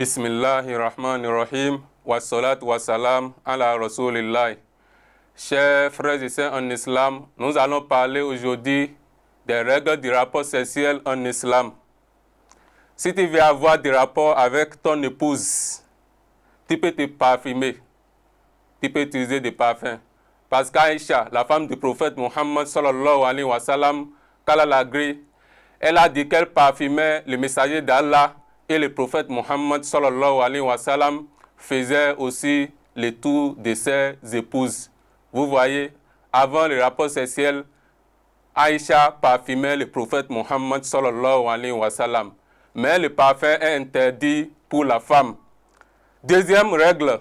Bismillahirrahmanirrahim. Wassalat wassalam ala Rasulillah. Chers frères et sœurs en islam, nous allons parler aujourd'hui des règles du rapport sexuel en islam. Si tu veux avoir des rapports avec ton épouse, tu peux te parfumer. Tu peux utiliser des parfums. Parce qu'Aïcha, la femme du prophète Muhammad sallallahu alayhi wa sallam, quand elle a gré, elle a dit qu'elle parfumait le messager d'Allah et le prophète Muhammad sallallahu alayhi wa sallam faisait aussi le tour de ses épouses. Vous voyez, avant le rapport sexuel, Aïcha parfumait le prophète Muhammad sallallahu alayhi wa sallam. Mais le parfum est interdit pour la femme. Deuxième règle,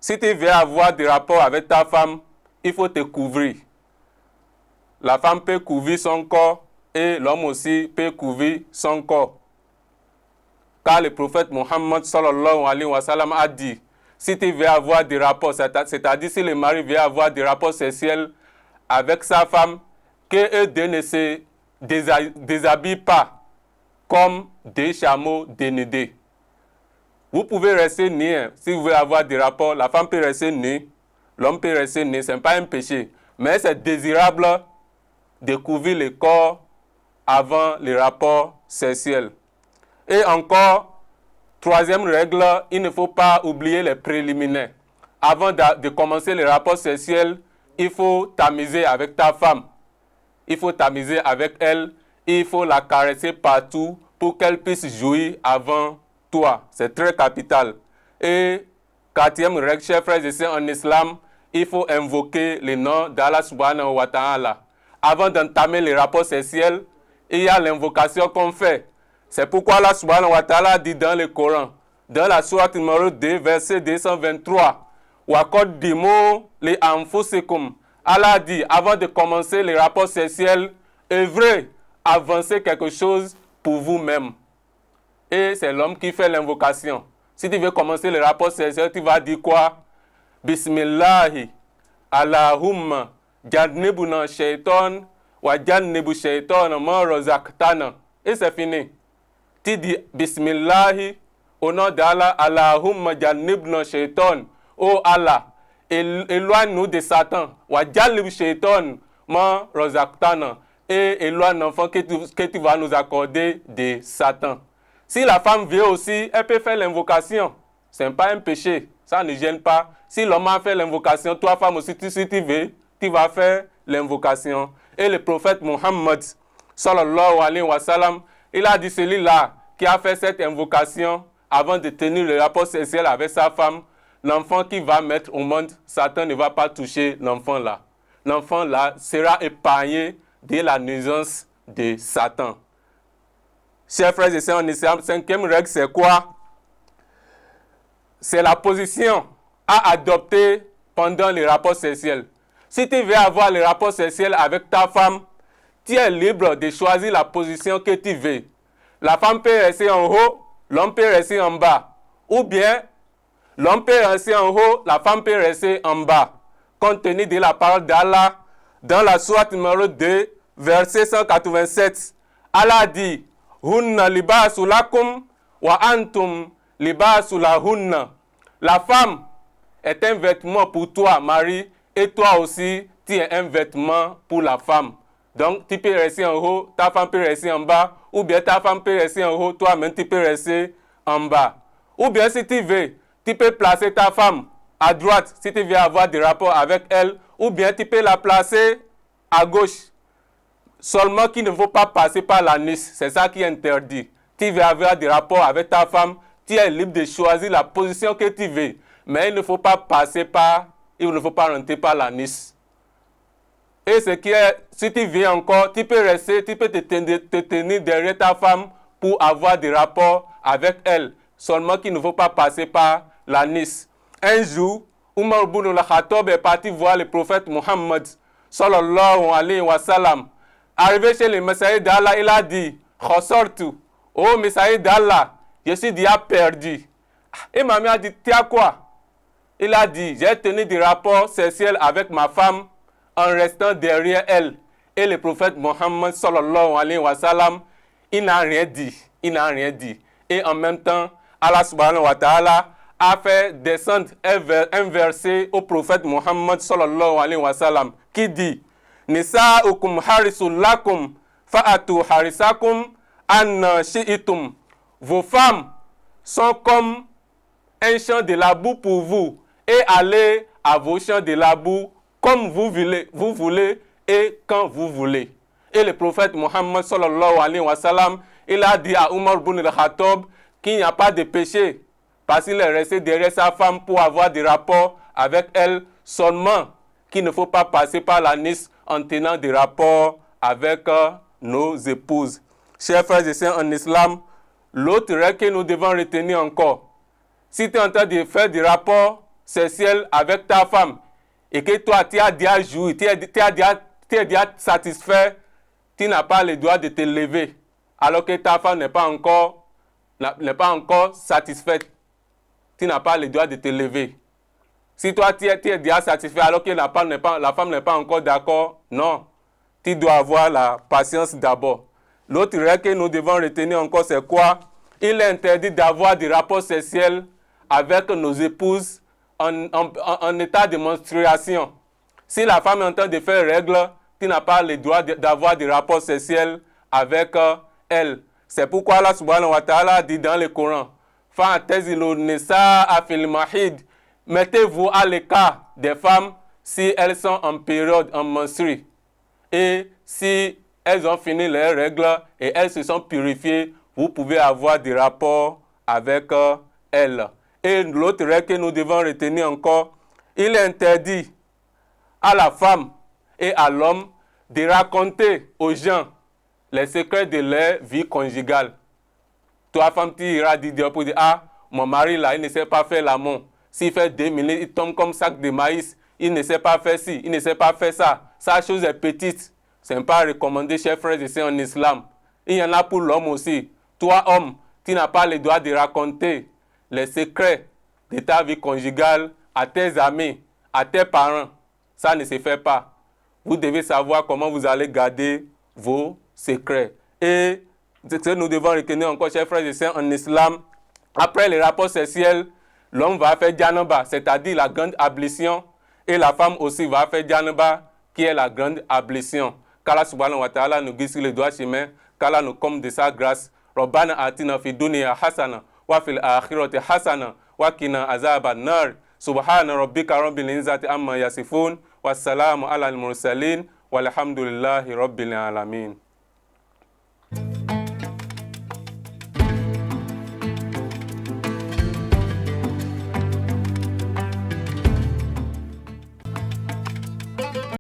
si tu veux avoir des rapports avec ta femme, il faut te couvrir. La femme peut couvrir son corps et l'homme aussi peut couvrir son corps. Car le prophète Muhammad sallallahu alayhi wa sallam a dit, si tu veux avoir des rapports, c'est-à-dire si le mari veut avoir des rapports sexuels avec sa femme, que eux deux ne se déshabillent pas comme des chameaux dénudés. Vous pouvez rester nu, si vous voulez avoir des rapports, la femme peut rester nue, l'homme peut rester nu, ce n'est pas un péché. Mais c'est désirable de couvrir le corps avant les rapports sexuels. Et encore, troisième règle, il ne faut pas oublier les préliminaires. Avant de commencer les rapports sexuels, il faut tamiser avec ta femme. Il faut tamiser avec elle. Il faut la caresser partout pour qu'elle puisse jouir avant toi. C'est très capital. Et quatrième règle, chers frères et sœurs en islam, il faut invoquer le nom d'Allah subhanahu wa ta'ala. Avant d'entamer les rapports sexuels, il y a l'invocation qu'on fait. C'est pourquoi Allah subhanahu wa ta'ala dit dans le Coran, dans la sourate numéro 2, verset 223, وَقَدِّمُوا لِأَنفُسِكُمْ. Allah dit, avant de commencer les rapports sexuels, œuvrez, avancez quelque chose pour vous-même. Et c'est l'homme qui fait l'invocation. Si tu veux commencer les rapports sexuels, tu vas dire quoi? Bismillahi, Allahumma, jannibuna shaitan, wa jannibu shaitan ma razaqtana. Et c'est fini. Tu dis Bismillahi, au nom d'Allah, Allahumma jannibna shaitan. Oh Allah, éloigne-nous de Satan. Wa jannib shaitan ma razaqtana. Et éloigne l'enfant que tu vas nous accorder de Satan. Si la femme veut aussi, elle peut faire l'invocation. Ce n'est pas un péché. Ça ne gêne pas. Si l'homme a fait l'invocation, toi, femme aussi, si tu veux, tu vas faire l'invocation. Et le prophète Muhammad, sallallahu alayhi wa sallam, il a dit celui-là qui a fait cette invocation avant de tenir le rapport sexuel avec sa femme, l'enfant qui va mettre au monde, Satan ne va pas toucher l'enfant-là. L'enfant-là sera épargné de la nuisance de Satan. Chers frères et sœurs en islam, cinquième règle, c'est quoi? C'est la position à adopter pendant les rapports sexuels. Si tu veux avoir les rapports sexuels avec ta femme, tu es libre de choisir la position que tu veux. La femme peut rester en haut, l'homme peut rester en bas. Ou bien, l'homme peut rester en haut, la femme peut rester en bas. Compte tenu de la parole d'Allah, dans la sourate numéro 2, verset 187, Allah dit, Hunna libasu lakum wa antum libasu lahunna. La femme est un vêtement pour toi, mari, et toi aussi, tu es un vêtement pour la femme. Donc, tu peux rester en haut, ta femme peut rester en bas, ou bien ta femme peut rester en haut, toi-même tu peux rester en bas. Ou bien si tu veux, tu peux placer ta femme à droite si tu veux avoir des rapports avec elle, ou bien tu peux la placer à gauche. Seulement qu'il ne faut pas passer par l'anis, c'est ça qui est interdit. Tu veux avoir des rapports avec ta femme, tu es libre de choisir la position que tu veux, mais il ne faut pas passer par, il ne faut pas rentrer par l'anis. Et ce qui est, si tu veux encore, tu peux rester, tu peux te tenir derrière ta femme pour avoir des rapports avec elle. Seulement qu'il ne faut pas passer par l'anis. Un jour, Umar ibn al-Khattab est parti voir le prophète Muhammad sallallahu alayhi wa sallam. Arrivé chez le messager d'Allah, il a dit, Khosortu, oh messager d'Allah, je suis déjà perdu. Et ma mère a dit, tu as quoi? Il a dit, j'ai tenu des rapports sexuels avec ma femme en restant derrière elle. Et le prophète Muhammad sallallahu alayhi wa sallam, il n'a rien dit. Il n'a rien dit. Et en même temps, Allah subhanahu wa ta'ala a fait descendre un verset au prophète Muhammad sallallahu alayhi wa sallam qui dit Nisa'ukum harisul lakum fa'atu harisakum an shi'itum. Vos femmes sont comme un champ de labour pour vous et allez à vos champs de labour comme vous voulez et quand vous voulez. Et le prophète Muhammad sallallahu alayhi wa sallam, il a dit à Umar ibn al-Khattab qu'il n'y a pas de péché parce qu'il est resté derrière sa femme pour avoir des rapports avec elle seulement, qu'il ne faut pas passer par la Nice en tenant des rapports avec nos épouses. Chers frères et sœurs en islam, l'autre règle que nous devons retenir encore, si tu es en train de faire des rapports sexuels avec ta femme et que toi tu as déjà joui, tu es déjà satisfait, tu n'as pas le droit de te lever alors que ta femme n'est pas encore satisfaite. Tu n'as pas le droit de te lever. Si toi tu es déjà satisfait alors que la femme n'est pas encore d'accord, non. Tu dois avoir la patience d'abord. L'autre règle que nous devons retenir encore, c'est quoi? Il est interdit d'avoir des rapports sexuels avec nos épouses en état de menstruation. Si la femme est en train de faire règle, tu n'as pas le droit d'avoir des rapports sexuels avec elle. C'est pourquoi Allah subhanahu wa ta'ala dit dans le Coran, Fa'tazilu nisaa fil mahid, mettez-vous à l'écart des femmes si elles sont en période en menstru. Et si elles ont fini leurs règles et elles se sont purifiées, vous pouvez avoir des rapports avec elles. Et l'autre règle que nous devons retenir encore, il est interdit à la femme et à l'homme de raconter aux gens les secrets de leur vie conjugale. Toi, femme, tu iras dire pour dire, ah, mon mari là, il ne sait pas faire l'amour. S'il fait 2 minutes, il tombe comme sac de maïs. Il ne sait pas faire ci, il ne sait pas faire ça. Sa chose est petite. Ce n'est pas recommandé, chers frères et sœurs en islam. Il y en a pour l'homme aussi. Toi, homme, tu n'as pas le droit de raconter les secrets de ta vie conjugale à tes amis, à tes parents. Ça ne se fait pas. Vous devez savoir comment vous allez garder vos secrets. Et ce que nous devons retenir encore, chers frères et sœurs en islam, après les rapports sexuels, l'homme va faire janaba, c'est-à-dire la grande ablution, et la femme aussi va faire janaba, qui est la grande ablution. Qu'Allah subhanahu wa ta'ala nous guide sur le droit chemin, qu'Allah nous comble de sa grâce. Rabbana atina fi dunya hasana, wa fil akhirati hasana, wa qina azaban nar. Subhana rabbika rabbil izzati amma yasifun, wassalamu ala al-mursalin, walhamdulillahi rabbil alamin.